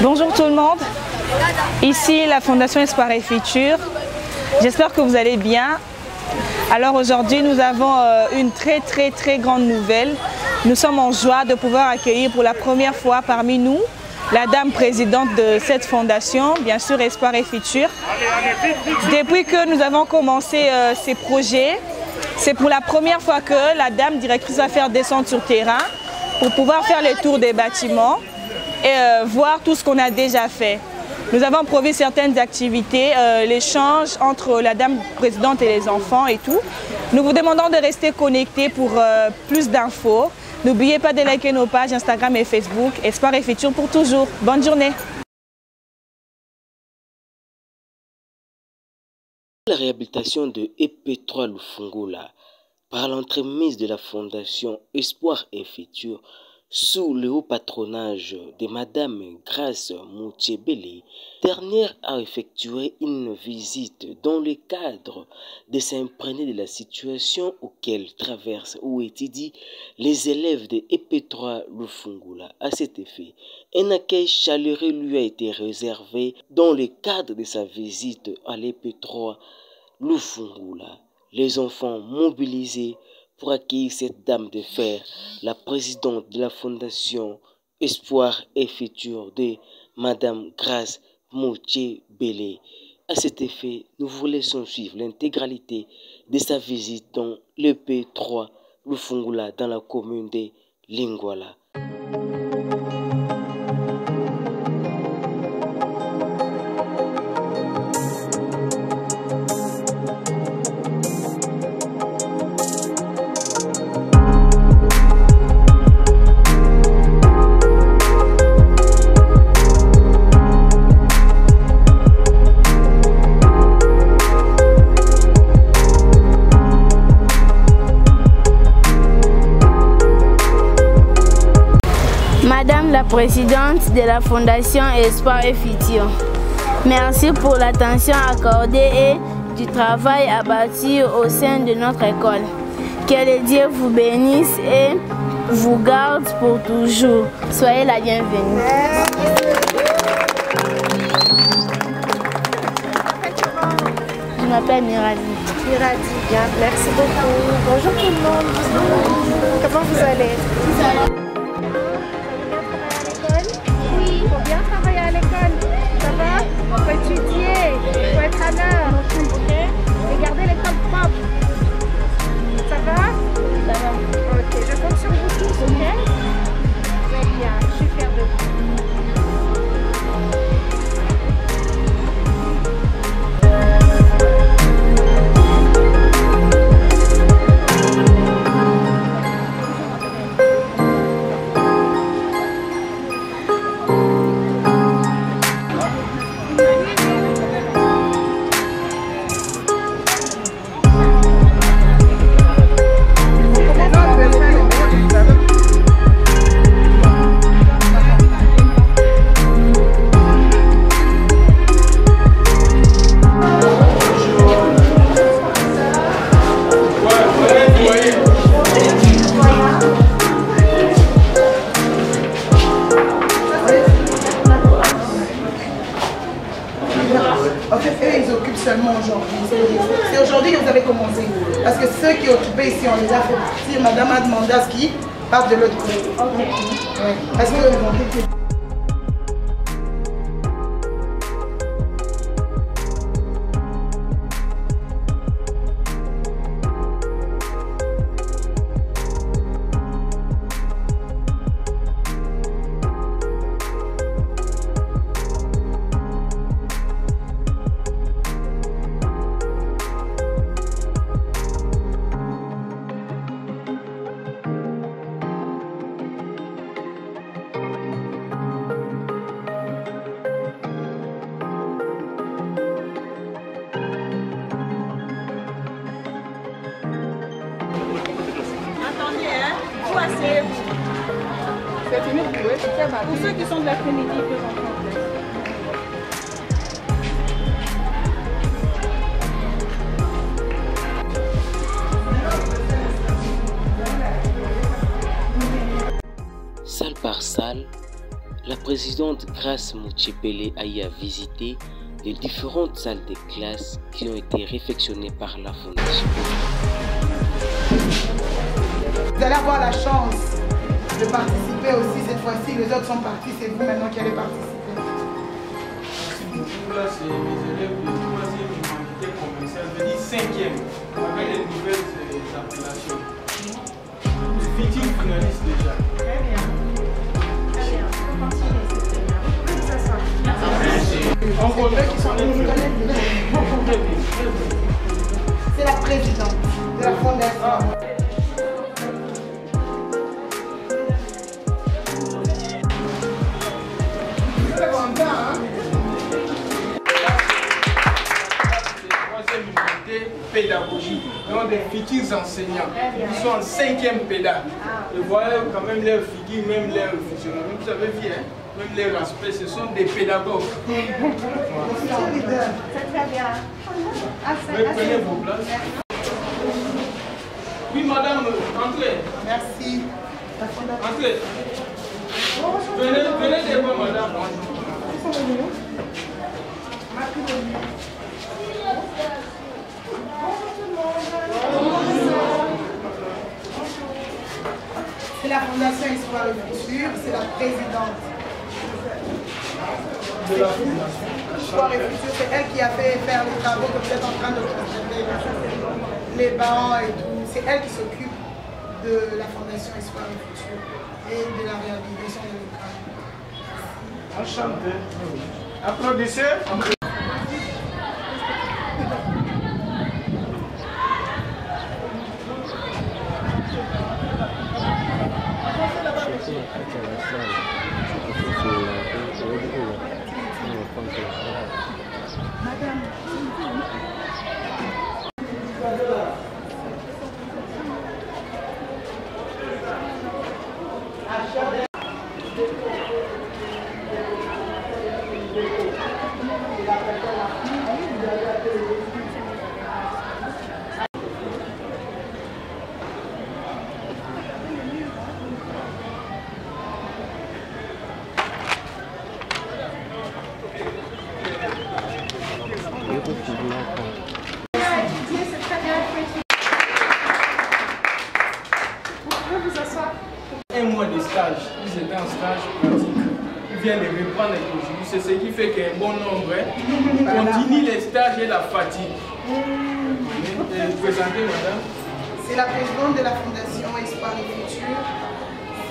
Bonjour tout le monde, ici la Fondation Espoir et Futur. J'espère que vous allez bien. Alors aujourd'hui nous avons une très grande nouvelle. Nous sommes en joie de pouvoir accueillir pour la première fois parmi nous la dame présidente de cette fondation, bien sûr Espoir et Futur. Depuis que nous avons commencé ces projets, c'est pour la première fois que la dame directrice va faire descendre sur terrain pour pouvoir faire le tour des bâtiments et voir tout ce qu'on a déjà fait. Nous avons prévu certaines activités, l'échange entre la dame présidente et les enfants et tout. Nous vous demandons de rester connectés pour plus d'infos. N'oubliez pas de liker nos pages Instagram et Facebook. Espoir et Futur pour toujours. Bonne journée. La réhabilitation de EP3 Lufungula par l'entremise de la Fondation Espoir et Futur sous le haut patronage de Madame Grace Moutiébélé, dernière a effectué une visite dans le cadre de s'imprégner de la situation auquel traversent ou étudient les élèves de EP3 Lufungula. À cet effet, un accueil chaleureux lui a été réservé dans le cadre de sa visite à l'EP3 Lufungula. Les enfants mobilisés pour accueillir cette dame de fer, la présidente de la Fondation Espoir et Futur de Madame Grace Moutiébélé. À cet effet, nous vous laissons suivre l'intégralité de sa visite dans l'EP3 Lufungula dans la commune de Lingwala. Madame la présidente de la Fondation Espoir et Futur, merci pour l'attention accordée et du travail abattu au sein de notre école. Que le Dieu vous bénisse et vous garde pour toujours. Soyez la bienvenue. Je m'appelle Miradi. Miradi, bien, merci beaucoup. Bonjour tout le monde. Comment vous allez? Il faut bien travailler à l'école. Ça va? Il faut étudier, il faut être à l'heure. Ok? Et garder l'école propre. Ça va? Ça va. Ok, je compte sur vous tous, ok? Très bien, je suis fière de vous. En fait, eux, ils occupent seulement aujourd'hui. C'est aujourd'hui que vous avez commencé. Parce que ceux qui occupaient ici, on les a fait partir. Madame a demandé à ce qu'ils partent de l'autre côté. Ouais. Parce que pour ceux qui sont de l'après-midi, ils peuvent entrer. Salle par salle, La présidente Grace Mouchepele a eu à visiter les différentes salles de classe qui ont été réfectionnées par la Fondation. Vous allez avoir la chance de participer aussi cette fois-ci. Les autres sont partis, c'est vous maintenant qui allez participer. Là, c'est mes élèves de 3e humanité commerciale, je dis 5e, avec les nouvelles appellations. Futurs finalistes déjà. Très bien. Très bien. On peut continuer, c'est très bien. Que ça soit. On connaît qui sont C'est la présidente de la fondation. Pédagogie, donc des futurs enseignants qui sont en 5e pédag. Et voilà quand même leur figure, même leur fonctionnement. Vous avez vu, hein, même leur aspect, ce sont des pédagogues. C'est très bien. Prenez vos places. Oui, madame, entrez. Merci. Entrez. Venez devant, madame. C'est la Fondation Espoir et Futur, c'est la présidente De la fondation. Espoir et Futur, c'est elle qui a fait faire les travaux que vous êtes en train de présenter, les bancs et tout. C'est elle qui s'occupe de la Fondation Espoir et Futur et de la réhabilitation de l'école. Enchanté. Applaudissez. Un mois de stage, ils étaient en stage pratique. Ils viennent de reprendre aujourd'hui. C'est ce qui fait qu'un bon nombre continue les stages et la fatigue. Présentez, madame. C'est la présidente de la Fondation Espoir et Futur.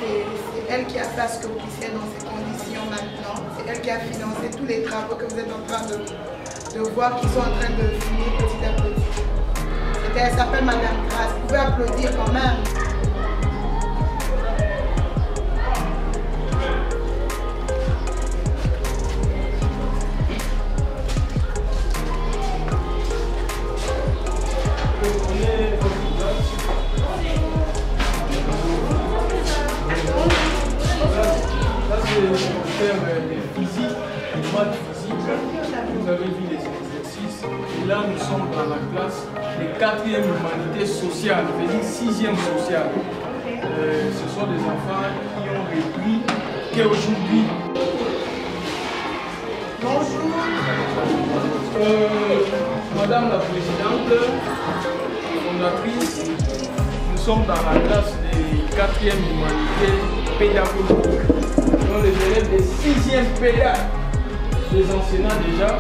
C'est elle qui a fait ce que vous puissiez dans ces conditions maintenant. C'est elle qui a financé tous les travaux que vous êtes en train de voir qui sont en train de finir petit à petit. Elle s'appelle Madame Grace. Vous pouvez applaudir quand même. Vous avez vu les exercices. Et là, nous sommes dans la classe de 4e humanité sociale, c'est-à-dire 6e sociale. Ce sont des enfants qui ont repris qu'aujourd'hui. Bonjour. Madame la présidente, fondatrice, nous sommes dans la classe de 4e humanité pédagogique. Donc les élèves de 6e pédag, les enseignants déjà,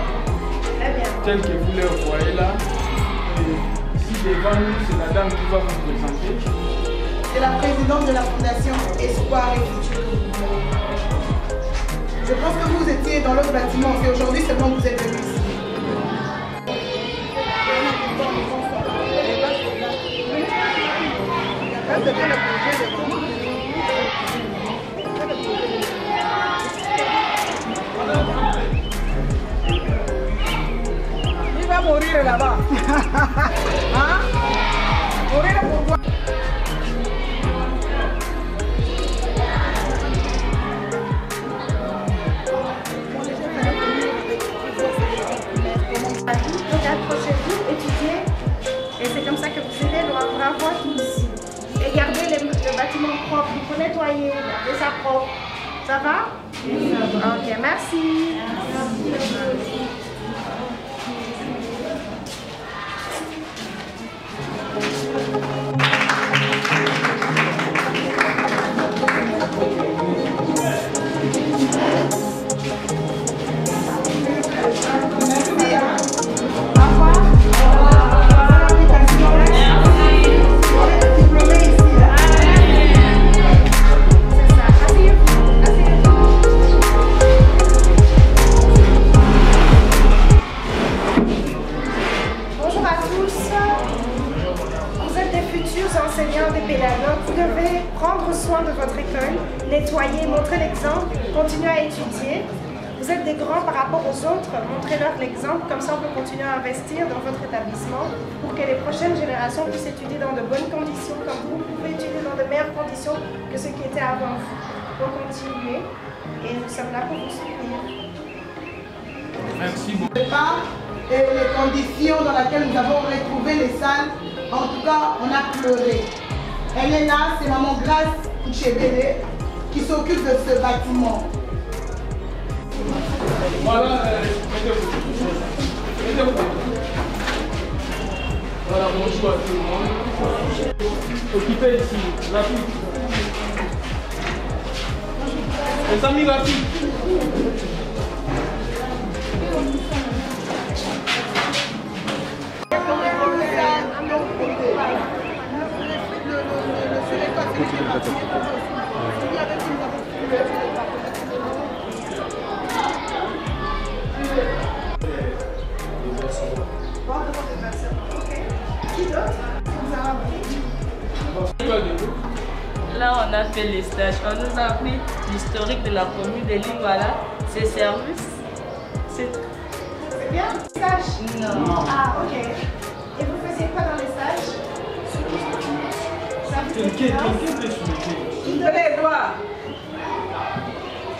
tels que vous les voyez là. Et ici devant nous, c'est la dame qui va vous présenter. C'est la présidente de la Fondation Espoir et Futur. Je pense que vous étiez dans l'autre bâtiment, c'est aujourd'hui seulement que vous êtes venus ici. Il va mourir là-bas. Hein? Mourir pourquoi? Donc accrochez-vous, étudiez, et c'est comme ça que vous serez bravo à tous ici. Et gardez le bâtiment propre, il faut nettoyer, garder ça propre. Ça va? Ok, merci. Enseignants, des pédagogues, vous devez prendre soin de votre école, nettoyer, montrer l'exemple, continuer à étudier. Vous êtes des grands par rapport aux autres, montrez-leur l'exemple, comme ça on peut continuer à investir dans votre établissement pour que les prochaines générations puissent étudier dans de bonnes conditions, comme vous pouvez étudier dans de meilleures conditions que ceux qui étaient avant vous. Donc continuez et nous sommes là pour vous soutenir. Merci beaucoup. Et les conditions dans lesquelles nous avons retrouvé les salles, en tout cas, on a pleuré. Elle est là, c'est Maman Grâce Uchebele qui s'occupe de ce bâtiment. Voilà, mettez-vous. Voilà, bonjour à tout le monde. Occupez ici, rapide. Les amis, rapide. Là, on a fait les stages. On nous a appris l'historique de la commune de Lingala, ses services. C'est bien, stage? Non. Ah, ok. Et vous faisiez quoi dans les stages? Levez les doigts.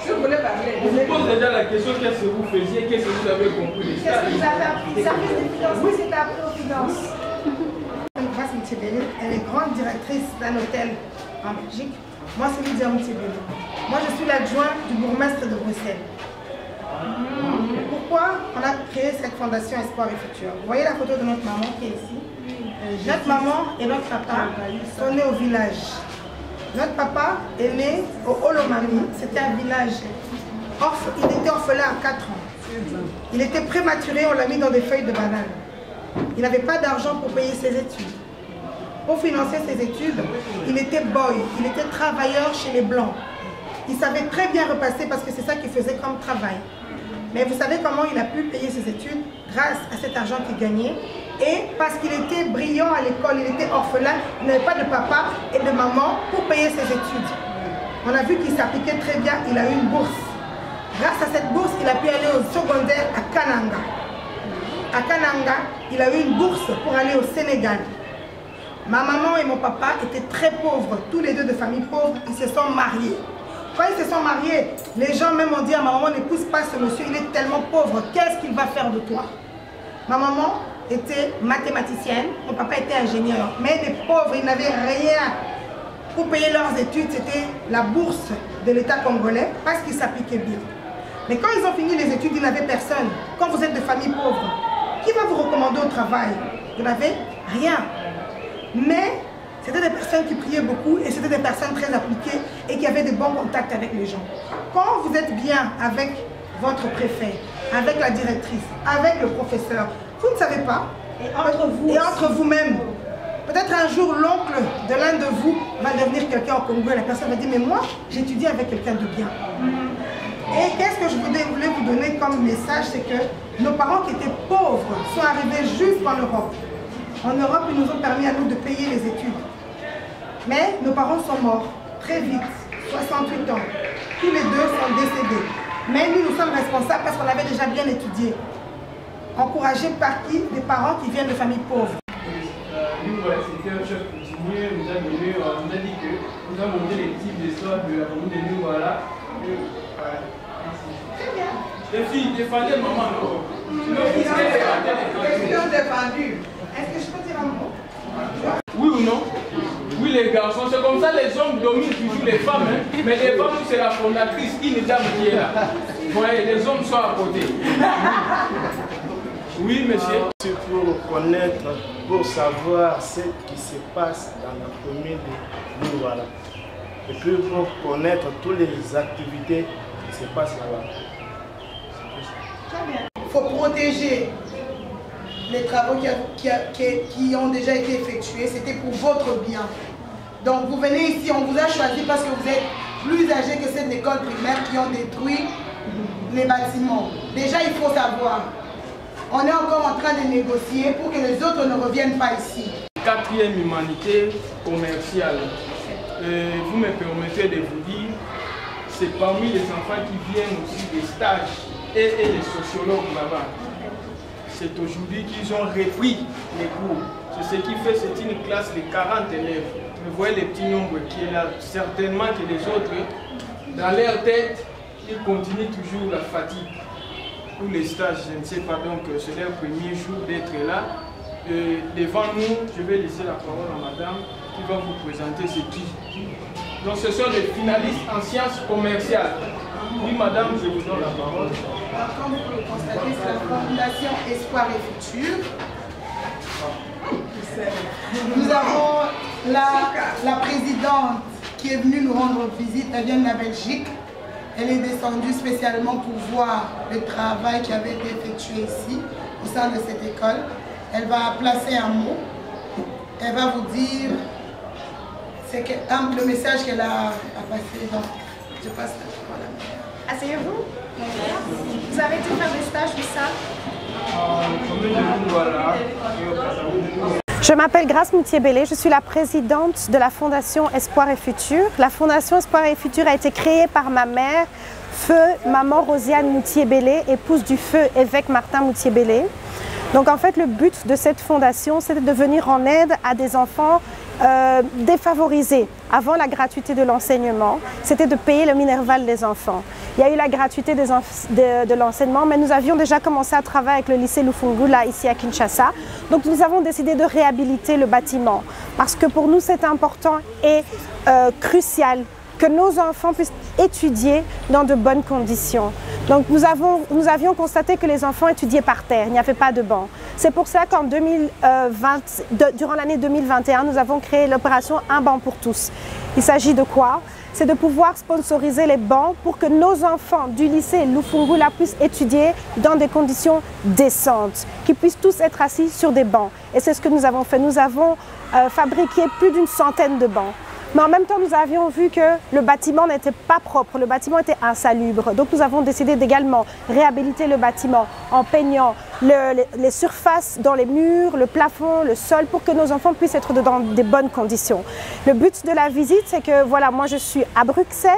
Si vous voulez parler. Je vous pose déjà la question, qu'est-ce que vous faisiez, qu'est-ce que vous avez compris les Qu'est-ce stages? que vous avez appris? Service des finances, oui, c'est appris aux finances. Grâce Mtibele, elle est grande directrice d'un hôtel en Belgique. Moi, c'est Lydia Mtibele. Moi, je suis l'adjoint du bourgmestre de Bruxelles. Pourquoi on a créé cette fondation Espoir et Futur? Vous voyez la photo de notre maman qui est ici? Notre maman et notre papa sont nés au village. Notre papa est né au Olomami, c'était un village. Il était orphelin à 4 ans. Il était prématuré, on l'a mis dans des feuilles de banane. Il n'avait pas d'argent pour payer ses études. Pour financer ses études, il était boy, il était travailleur chez les Blancs. Il savait très bien repasser parce que c'est ça qu'il faisait comme travail. Mais vous savez comment il a pu payer ses études? Grâce à cet argent qu'il gagnait. Et parce qu'il était brillant à l'école, il était orphelin, il n'avait pas de papa et de maman pour payer ses études. On a vu qu'il s'appliquait très bien, il a eu une bourse. Grâce à cette bourse, il a pu aller au secondaire à Kananga. À Kananga, il a eu une bourse pour aller au Sénégal. Ma maman et mon papa étaient très pauvres, tous les deux de famille pauvre, ils se sont mariés. Quand ils se sont mariés, les gens même ont dit à ma maman, n'épouse pas ce monsieur, il est tellement pauvre, qu'est-ce qu'il va faire de toi? Ma maman était mathématicienne, mon papa était ingénieur, mais les pauvres, ils n'avaient rien pour payer leurs études, c'était la bourse de l'État congolais parce qu'ils s'appliquaient bien. Mais quand ils ont fini les études, ils n'avaient personne. Quand vous êtes de famille pauvre, qui va vous recommander au travail? Vous n'avez rien. Mais c'était des personnes qui priaient beaucoup et c'était des personnes très appliquées et qui avaient de bons contacts avec les gens. Quand vous êtes bien avec votre préfet, avec la directrice, avec le professeur, vous ne savez pas, et entre vous-même, peut-être un jour l'oncle de l'un de vous va devenir quelqu'un au Congo et la personne va dire, mais moi j'étudie avec quelqu'un de bien. Et qu'est-ce que je voulais vous donner comme message, c'est que nos parents qui étaient pauvres sont arrivés juste en Europe. En Europe, ils nous ont permis à nous de payer les études. Mais nos parents sont morts très vite, 68 ans. Tous les deux sont décédés. Mais nous sommes responsables parce qu'on avait déjà bien étudié. Encouragés par qui? Des parents qui viennent de familles pauvres. Nous, voilà, c'était un chef coutumier, nous a dit que nous avons montré les types d'histoires de la commune de nous, voilà. Voilà. Très bien. Les filles, défendez maman, non? Question défendue. Est-ce que je peux dire un mot? Oui ou non? Oui puis les garçons. C'est comme ça les hommes dominent toujours les femmes. Hein. Mais les femmes, c'est la fondatrice, une dame qui est là. Vous voyez, les hommes sont à côté. Oui, monsieur. C'est pour connaître, pour savoir ce qui se passe dans la commune de Lingwala. Et puis pour connaître toutes les activités qui se passent là-bas. Il faut protéger les travaux qui ont déjà été effectués. C'était pour votre bien. Donc vous venez ici, on vous a choisi parce que vous êtes plus âgés que cette école primaire qui ont détruit les bâtiments. Déjà, il faut savoir. On est encore en train de négocier pour que les autres ne reviennent pas ici. 4e humanité commerciale. Vous me permettez de vous dire, c'est parmi les enfants qui viennent aussi des stages et les sociologues là-bas. C'est aujourd'hui qu'ils ont repris les cours. C'est ce qui fait, c'est une classe de 40 élèves. Vous voyez les petits nombres qui est là. Certainement que les autres, dans leur tête, ils continuent toujours la fatigue. Ou les stages, je ne sais pas, donc c'est leur premier jour d'être là. Devant nous, je vais laisser la parole à madame qui va vous présenter ce qui. Donc ce sont les finalistes en sciences commerciales. Oui madame, je vous donne la parole. Alors, comme vous pouvez constater, c'est la Fondation Espoir et Futur. Nous avons la présidente qui est venue nous rendre visite, elle vient de la Belgique. Elle est descendue spécialement pour voir le travail qui avait été effectué ici, au sein de cette école. Elle va placer un mot. Elle va vous dire le message qu'elle a passé. Donc, je passe la parole à madame. Asseyez-vous. Vous avez été faire des stages, tout ça? Je m'appelle Grace Moutier-Bélé, je suis la présidente de la Fondation Espoir et Futur. La Fondation Espoir et Futur a été créée par ma mère, feu Maman Rosiane Moutier-Bélé, épouse du feu évêque Martin Moutier-Bélé. Donc en fait, le but de cette fondation, c'était de venir en aide à des enfants défavorisés. Avant la gratuité de l'enseignement, c'était de payer le minerval des enfants. Il y a eu la gratuité de l'enseignement, mais nous avions déjà commencé à travailler avec le lycée Lufungula ici à Kinshasa. Donc nous avons décidé de réhabiliter le bâtiment parce que pour nous c'est important et crucial que nos enfants puissent étudier dans de bonnes conditions. Donc nous avions constaté que les enfants étudiaient par terre, il n'y avait pas de banc. C'est pour ça qu'en durant l'année 2021, nous avons créé l'opération Un banc pour tous. Il s'agit de quoi? C'est de pouvoir sponsoriser les bancs pour que nos enfants du lycée Lufungula puissent étudier dans des conditions décentes, qu'ils puissent tous être assis sur des bancs. Et c'est ce que nous avons fait. Nous avons fabriqué plus d'une centaine de bancs. Mais en même temps, nous avions vu que le bâtiment n'était pas propre, le bâtiment était insalubre. Donc nous avons décidé d'également réhabiliter le bâtiment en peignant les surfaces dans les murs, le plafond, le sol, pour que nos enfants puissent être dans des bonnes conditions. Le but de la visite, c'est que voilà, moi je suis à Bruxelles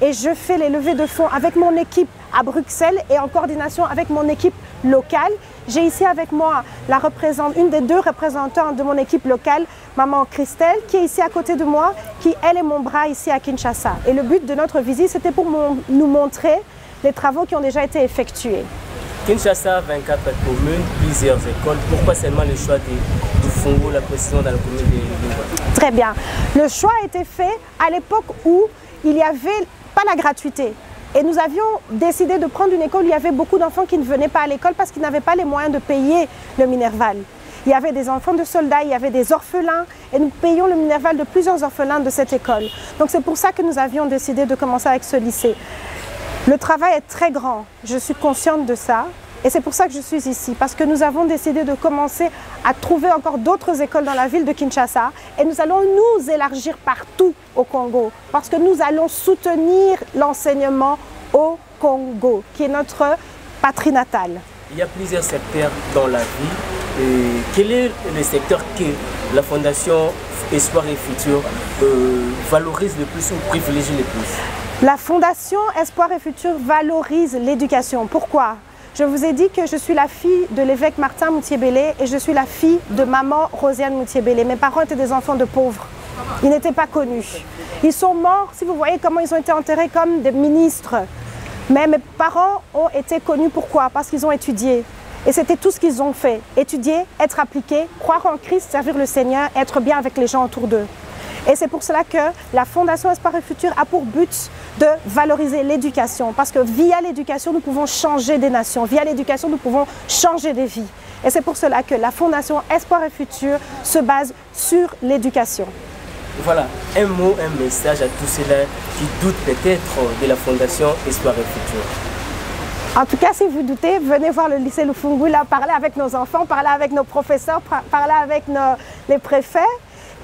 et je fais les levées de fonds avec mon équipe à Bruxelles et en coordination avec mon équipe locale. J'ai ici avec moi une des deux représentantes de mon équipe locale, maman Christelle, qui est ici à côté de moi, qui elle est mon bras ici à Kinshasa. Et le but de notre visite, c'était pour nous montrer les travaux qui ont déjà été effectués. Kinshasa, 24 communes, plusieurs écoles. Pourquoi seulement le choix du Fongo, la précision dans la commune de Lingwala? Très bien. Le choix a été fait à l'époque où il n'y avait pas la gratuité. Et nous avions décidé de prendre une école où il y avait beaucoup d'enfants qui ne venaient pas à l'école parce qu'ils n'avaient pas les moyens de payer le minerval. Il y avait des enfants de soldats, il y avait des orphelins et nous payons le minerval de plusieurs orphelins de cette école. Donc c'est pour ça que nous avions décidé de commencer avec ce lycée. Le travail est très grand, je suis consciente de ça et c'est pour ça que je suis ici parce que nous avons décidé de commencer à trouver encore d'autres écoles dans la ville de Kinshasa et nous allons nous élargir partout au Congo parce que nous allons soutenir l'enseignement au Congo qui est notre patrie natale. Il y a plusieurs secteurs dans la vie. Et quel est le secteur que la Fondation Espoir et Futur valorise le plus ou privilégie le plus? La Fondation Espoir et Futur valorise l'éducation. Pourquoi? Je vous ai dit que je suis la fille de l'évêque Martin Moutier-Bélé et je suis la fille de maman Rosiane Moutier-Bélé. Mes parents étaient des enfants de pauvres. Ils n'étaient pas connus. Ils sont morts, si vous voyez comment ils ont été enterrés comme des ministres. Mais mes parents ont été connus pourquoi? Parce qu'ils ont étudié. Et c'était tout ce qu'ils ont fait. Étudier, être appliqués, croire en Christ, servir le Seigneur, être bien avec les gens autour d'eux. Et c'est pour cela que la Fondation Espoir et Futur a pour but de valoriser l'éducation. Parce que via l'éducation, nous pouvons changer des nations. Via l'éducation, nous pouvons changer des vies. Et c'est pour cela que la Fondation Espoir et Futur se base sur l'éducation. Voilà, un mot, un message à tous ceux-là qui doutent peut-être de la Fondation Espoir et Futur. En tout cas, si vous doutez, venez voir le lycée Lufungula, parler avec nos enfants, parler avec nos professeurs, parler avec les préfets.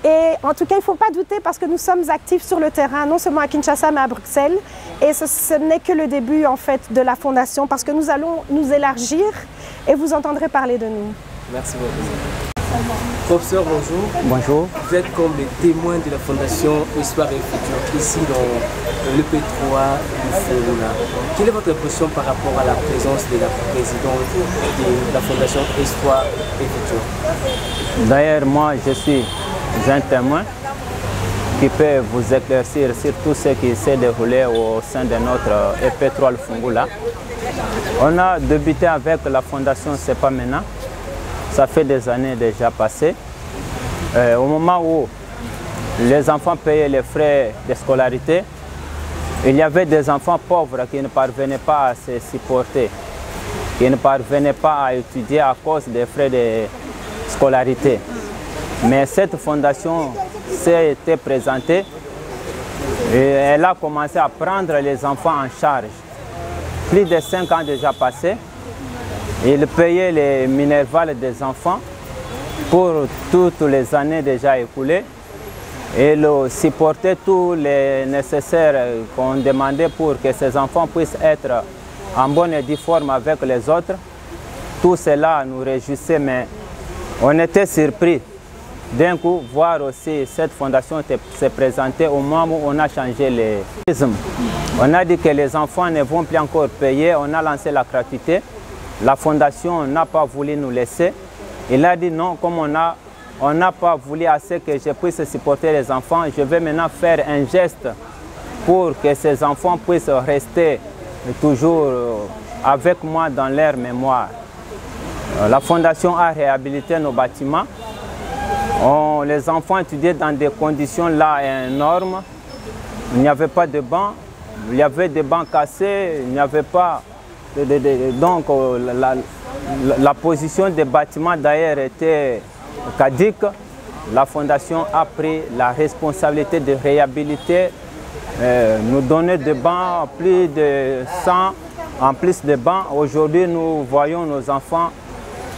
Et en tout cas, il ne faut pas douter parce que nous sommes actifs sur le terrain, non seulement à Kinshasa, mais à Bruxelles. Et ce n'est que le début, en fait, de la Fondation parce que nous allons nous élargir et vous entendrez parler de nous. Merci beaucoup. Professeur, bonjour. Bonjour. Vous êtes comme les témoins de la Fondation Espoir et Futur, ici dans le P3 Lufungula. Quelle est votre impression par rapport à la présence de la présidente de la Fondation Espoir et Futur? D'ailleurs, moi, je suis un témoin qui peut vous éclaircir sur tout ce qui s'est déroulé au sein de notre EP3 Lufungula. On a débuté avec la Fondation C'est pas maintenant. Ça fait des années déjà passées. Au moment où les enfants payaient les frais de scolarité, il y avait des enfants pauvres qui ne parvenaient pas à se supporter, qui ne parvenaient pas à étudier à cause des frais de scolarité. Mais cette fondation s'est été présentée et elle a commencé à prendre les enfants en charge. Plus de 5 ans déjà passés. Il payait les minervales des enfants pour toutes les années déjà écoulées. Il supportait tous les nécessaires qu'on demandait pour que ces enfants puissent être en bonne et due forme avec les autres. Tout cela nous réjouissait, mais on était surpris d'un coup voir aussi cette fondation se présenter au moment où on a changé les prismes. On a dit que les enfants ne vont plus encore payer, on a lancé la gratuité. La fondation n'a pas voulu nous laisser. Il a dit non, comme on n'a pas voulu assez que je puisse supporter les enfants, je vais maintenant faire un geste pour que ces enfants puissent rester toujours avec moi dans leur mémoire. La fondation a réhabilité nos bâtiments. Les enfants étudiaient dans des conditions là énormes. Il n'y avait pas de bancs, il y avait des bancs cassés, il n'y avait pas... Donc la position des bâtiments d'ailleurs était caduque. La fondation a pris la responsabilité de réhabiliter, nous donner des bancs, plus de 100 en plus de bancs. Aujourd'hui, nous voyons nos enfants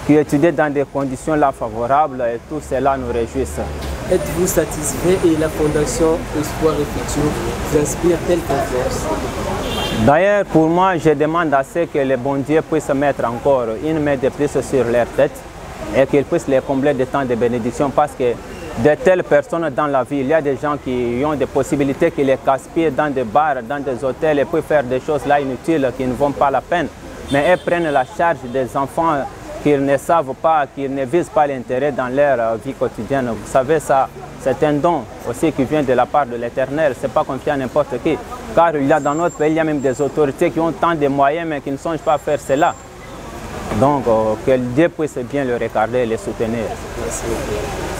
qui étudiaient dans des conditions là favorables et tout cela nous réjouit. Êtes-vous satisfait et la Fondation Espoir et Futur vous inspire-t-elle confiance? D'ailleurs, pour moi, je demande à ce que le bon Dieu puisse mettre encore une main de plus sur leur tête et qu'il puisse les combler de temps de bénédiction parce que de telles personnes dans la vie, il y a des gens qui ont des possibilités qui les casse-pieds dans des bars, dans des hôtels et peuvent faire des choses là inutiles qui ne vont pas la peine. Mais elles prennent la charge des enfants qu'ils ne savent pas, qu'ils ne visent pas l'intérêt dans leur vie quotidienne. Vous savez, ça, c'est un don aussi qui vient de la part de l'Éternel. Ce n'est pas confié à n'importe qui. Car il y a dans notre pays, il y a même des autorités qui ont tant de moyens mais qui ne songent pas à faire cela. Donc, que Dieu puisse bien le regarder et les soutenir. Merci beaucoup.